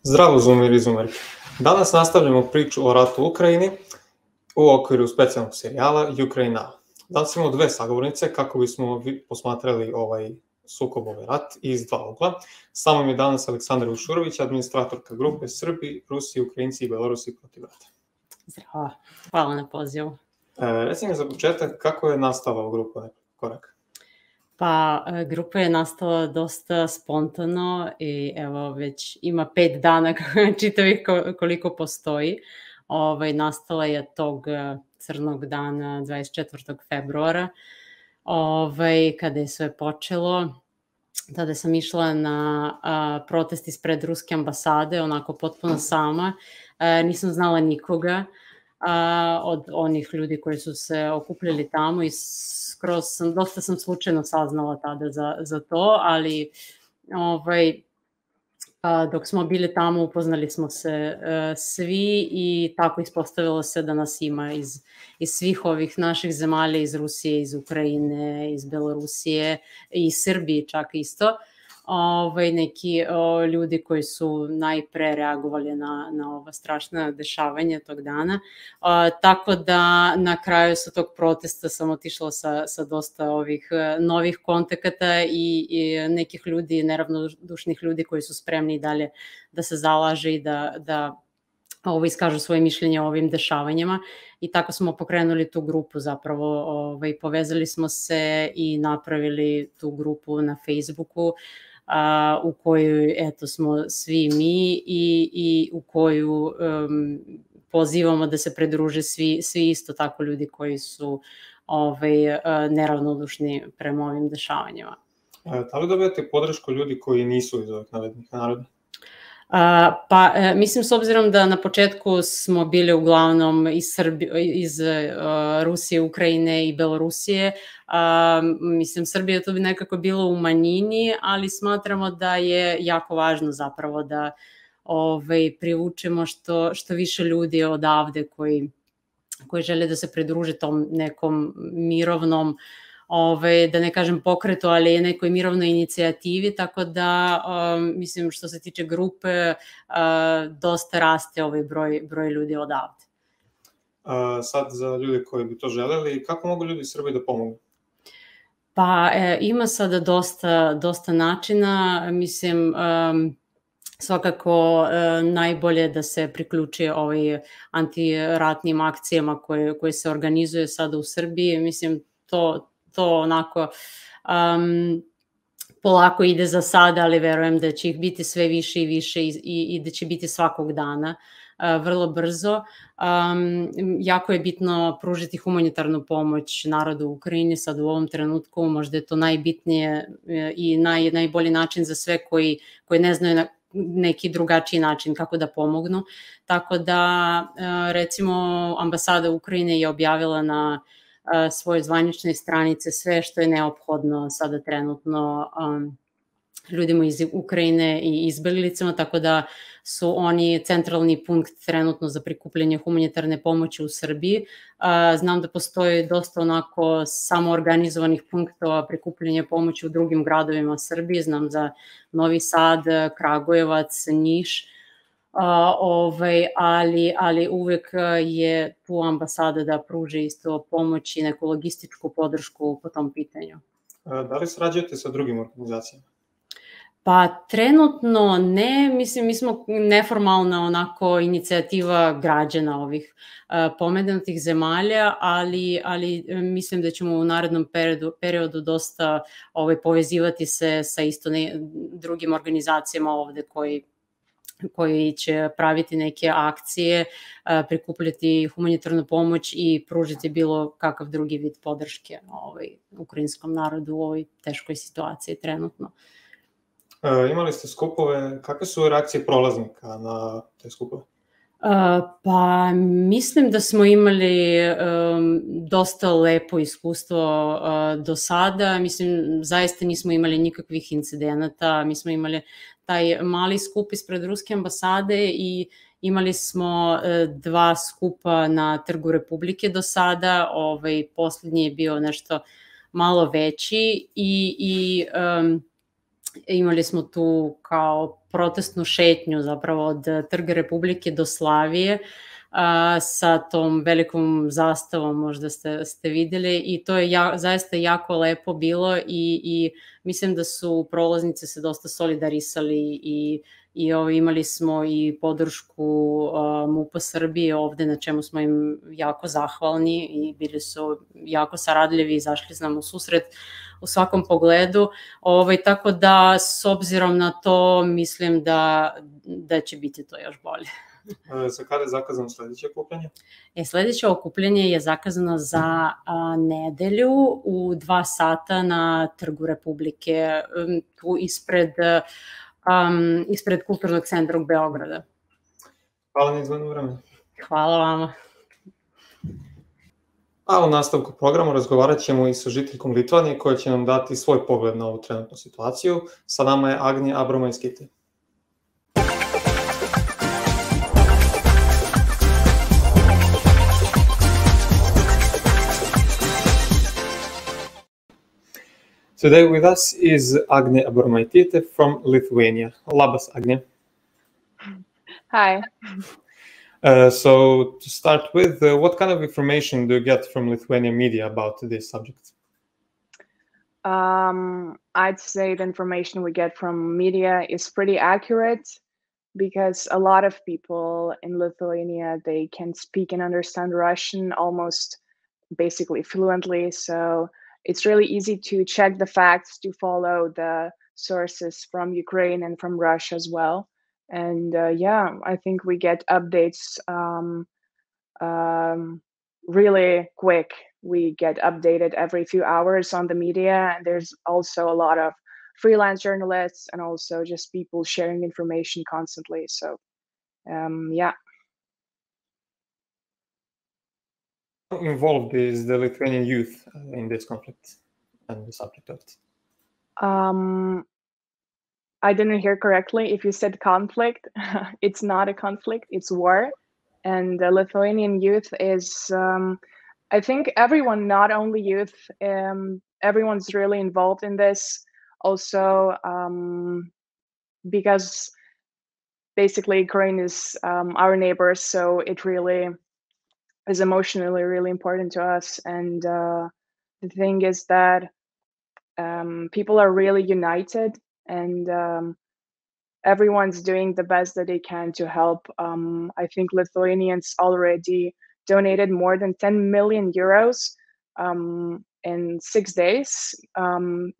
Zdravo, zumeri i zumerke. Danas nastavljamo priču o ratu u Ukrajini u okviru specijalnog serijala Ukrajina. Danas imamo dve sagovornice kako bismo posmatrali ovaj sukob, ovaj rat iz dva ugla. Sa mnom je danas Aleksandra Vušurović, administratorka grupe Srbi, Rusi, Ukrajinci i Belorusi protiv rata. Zdravo, hvala na pozivu. Reci mi za početak kako je nastala grupa Korak? Pa, grupa je nastala dosta spontano i evo već ima 5 dana čitavih koliko postoji. Nastala je tog crnog dana 24. februara, kada je sve počelo. Tada sam išla na protest ispred ruske ambasade, onako potpuno sama. Nisam znala nikoga od onih ljudi koji su se okupljali tamo i dosta sam slučajno saznala tada za to, ali dok smo bili tamo upoznali smo se svi i tako ispostavilo se da nas ima iz svih ovih naših zemalja, iz Rusije, iz Ukrajine, iz Belorusije i Srbije čak isto. Neki ljudi koji su najpre reagovali na ova strašna dešavanja tog dana. Tako da na kraju sa tog protesta sam otišla sa dosta ovih novih kontakata i nekih ljudi, neravnodušnih ljudi koji su spremni i dalje da se zalaže i da iskažu svoje mišljenje o ovim dešavanjima. I tako smo pokrenuli tu grupu zapravo, povezali smo se i napravili tu grupu na Facebooku, u kojoj smo svi mi i u koju pozivamo da se pridruže svi isto tako ljudi koji su neravnodušni prema ovim dešavanjima. Da li dobijate podršku ljudi koji nisu iz ovih navedenih naroda? Pa, mislim, s obzirom da na početku smo bili uglavnom iz Rusije, Ukrajine i Belorusije, mislim, Srbija to bi nekako bilo u manjini, ali smatramo da je jako važno zapravo da privučemo što više ljudi odavde koji žele da se pridruže tom nekom mirovnom, da ne kažem pokretu, ali je nekoj mirovnoj inicijativi, tako da, mislim, što se tiče grupe, dosta raste ovaj broj ljudi odavde. Sad za ljudi koji bi to želeli, kako mogu ljudi Srbije da pomogu? Pa, ima sada dosta načina, mislim, svakako najbolje da se priključi antiratnim akcijama koje se organizuje sada u Srbiji, mislim, to onako polako ide za sada, ali verujem da će ih biti sve više i više i da će biti svakog dana, vrlo brzo. Jako je bitno pružiti humanitarnu pomoć narodu u Ukrajini sad u ovom trenutku, možda je to najbitnije i najbolji način za sve koji ne znaju neki drugačiji način kako da pomognu. Tako da, recimo, ambasada Ukrajine je objavila na svoje zvanične stranice sve što je neophodno sada trenutno ljudima iz Ukrajine i izbeglicama, tako da su oni centralni punkt trenutno za prikupljanje humanitarne pomoći u Srbiji. Znam da postoji dosta onako samoorganizovanih punktova prikupljanja pomoći u drugim gradovima Srbije, znam za Novi Sad, Kragujevac, Niš, ali uvek je tu ambasada da pruže isto pomoć i neku logističku podršku po tom pitanju. Da li sarađujete sa drugim organizacijama? Pa trenutno ne, mislim, mi smo neformalna onako inicijativa građana ovih pomenutih zemalja, ali mislim da ćemo u narednom periodu dosta povezivati se sa isto drugim organizacijama ovde koji će praviti neke akcije, prikupljati humanitarnu pomoć i pružiti bilo kakav drugi vid podrške ukrajinskom narodu u ovoj teškoj situaciji trenutno. Imali ste skupove, kakve su reakcije prolaznika na te skupove? Pa mislim da smo imali dosta lepo iskustvo do sada, mislim zaista nismo imali nikakvih incidenata, mi smo imali taj mali skup ispred ruske ambasade i imali smo 2 skupa na Trgu Republike do sada, poslednji je bio nešto malo veći i Imali smo tu kao protestnu šetnju zapravo od Trga Republike do Slavije sa tom velikom zastavom, možda ste videli, i to je zaista jako lepo bilo i mislim da su prolaznice se dosta solidarisali i imali smo i podršku MUP-a Srbije ovde, na čemu smo im jako zahvalni i bili su jako saradljivi i zašli nam u susret u svakom pogledu. Tako da, s obzirom na to, mislim da će biti to još bolje. Za kada je zakazano sledeće okupljanje? Sledeće okupljanje je zakazano za nedelju u 2 sata na Trgu Republike, tu ispred Kulturnog centra u Beograda. Hvala na izvojeno vreme. Hvala vama. A u nastavku programa razgovarat ćemo i sa žiteljkom Litvanije koja će nam dati svoj pogled na ovu trenutnu situaciju. Sa nama je Agnė Abromaitytė. Today with us is Agnė Abromaitytė from Lithuania. Labas, Agnė. Hi. So to start with, what kind of information do you get from Lithuanian media about this subject? I'd say the information we get from media is pretty accurate because a lot of people in Lithuania, they can speak and understand Russian almost basically fluently. So it's really easy to check the facts, to follow the sources from Ukraine and from Russia as well. And I think we get updates really quick. We get updated every few hours on the media. And there's also a lot of freelance journalists and also just people sharing information constantly. So, How involved is the Lithuanian youth in this conflict and the subject of it? I didn't hear correctly. If you said conflict, it's not a conflict, it's war. And the Lithuanian youth is, I think everyone, not only youth, everyone's really involved in this. Also, because basically Ukraine is our neighbors, so it really is emotionally really important to us. And the thing is that people are really united, and everyone's doing the best that they can to help. I think Lithuanians already donated more than 10 million euros in 6 days,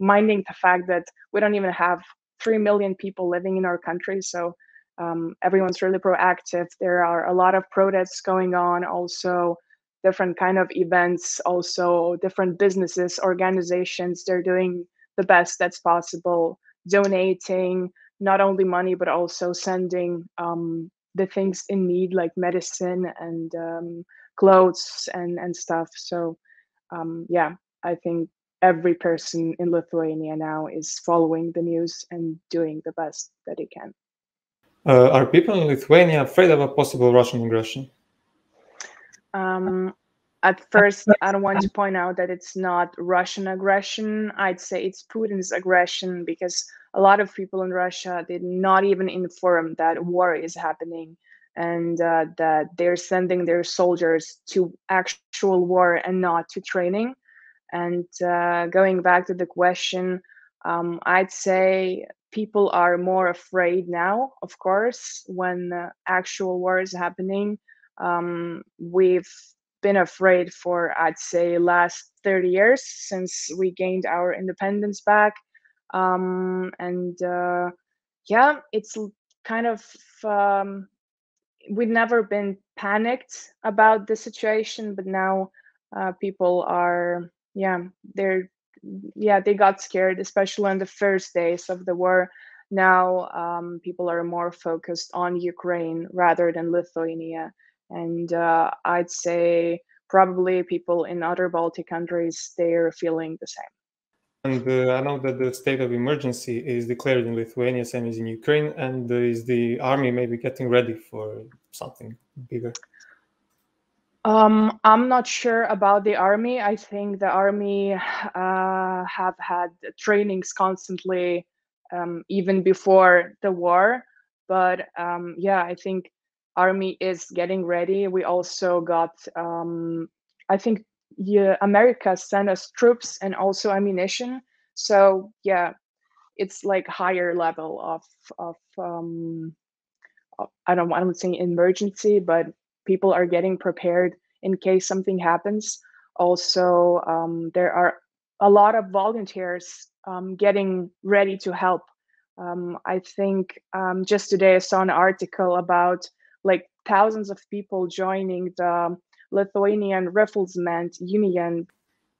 minding the fact that we don't even have 3 million people living in our country. So everyone's really proactive. There are a lot of protests going on, also different kind of events, also different businesses, organizations. They're doing the best that's possible, donating not only money, but also sending the things in need, like medicine and clothes and stuff. So I think every person in Lithuania now is following the news and doing the best that they can. Are people in Lithuania afraid of a possible Russian aggression? At first, I don't want to point out that it's not Russian aggression. I'd say it's Putin's aggression, because a lot of people in Russia did not even inform that war is happening, and that they're sending their soldiers to actual war and not to training. And going back to the question, I'd say people are more afraid now, of course, when actual war is happening. We've been afraid for, I'd say, last 30 years since we gained our independence back. It's kind of, we've never been panicked about the situation, but now people are, they got scared, especially on the first days of the war. Now people are more focused on Ukraine rather than Lithuania. And I'd say probably people in other Baltic countries, they're feeling the same. And I know that the state of emergency is declared in Lithuania, same as in Ukraine, and is the army maybe getting ready for something bigger? I'm not sure about the army. I think the army have had trainings constantly even before the war. But yeah, I think army is getting ready. We also got, I think, America sent us troops and also ammunition. So yeah, it's like higher level of I don't say emergency, but people are getting prepared in case something happens. Also, there are a lot of volunteers getting ready to help. I think just today I saw an article about like thousands of people joining the Lithuanian Riflesmen's Union.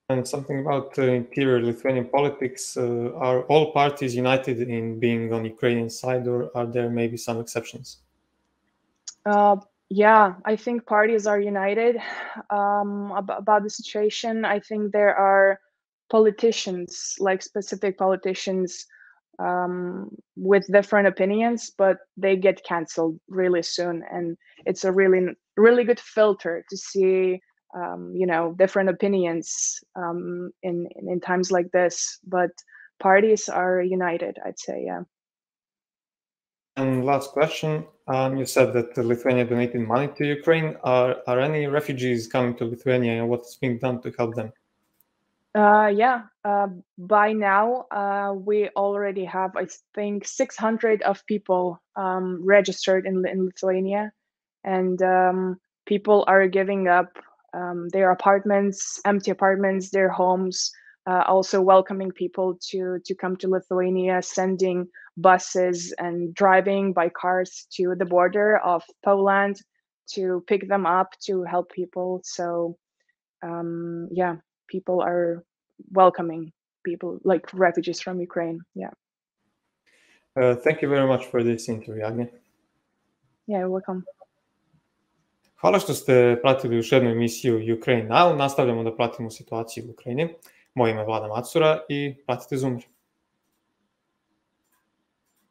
And something about interior Lithuanian politics. Are all parties united in being on Ukrainian side, or are there maybe some exceptions? Yeah, I think parties are united about the situation. I think there are politicians, like specific politicians with different opinions, but they get canceled really soon. And it's a really good filter to see, different opinions in times like this. But parties are united, I'd say, yeah. And last question, you said that Lithuania donated money to Ukraine. Are any refugees coming to Lithuania, and what's being done to help them? Yeah, by now we already have, I think, 600 of people registered in Lithuania, and people are giving up their apartments, empty apartments, their homes, also welcoming people to come to Lithuania, sending buses and driving by cars to the border of Poland to pick them up, to help people. So yeah, people are welcoming people like refugees from Ukraine. Yeah. Thank you very much for this interview, Agnė. Yeah, you're welcome. Hvala što ste pratili još jednu emisiju Ukraine Now. Nastavljamo da pratimo situaciju u Ukrajini. Moje ime je Vlada Macura i pratite Zoomer.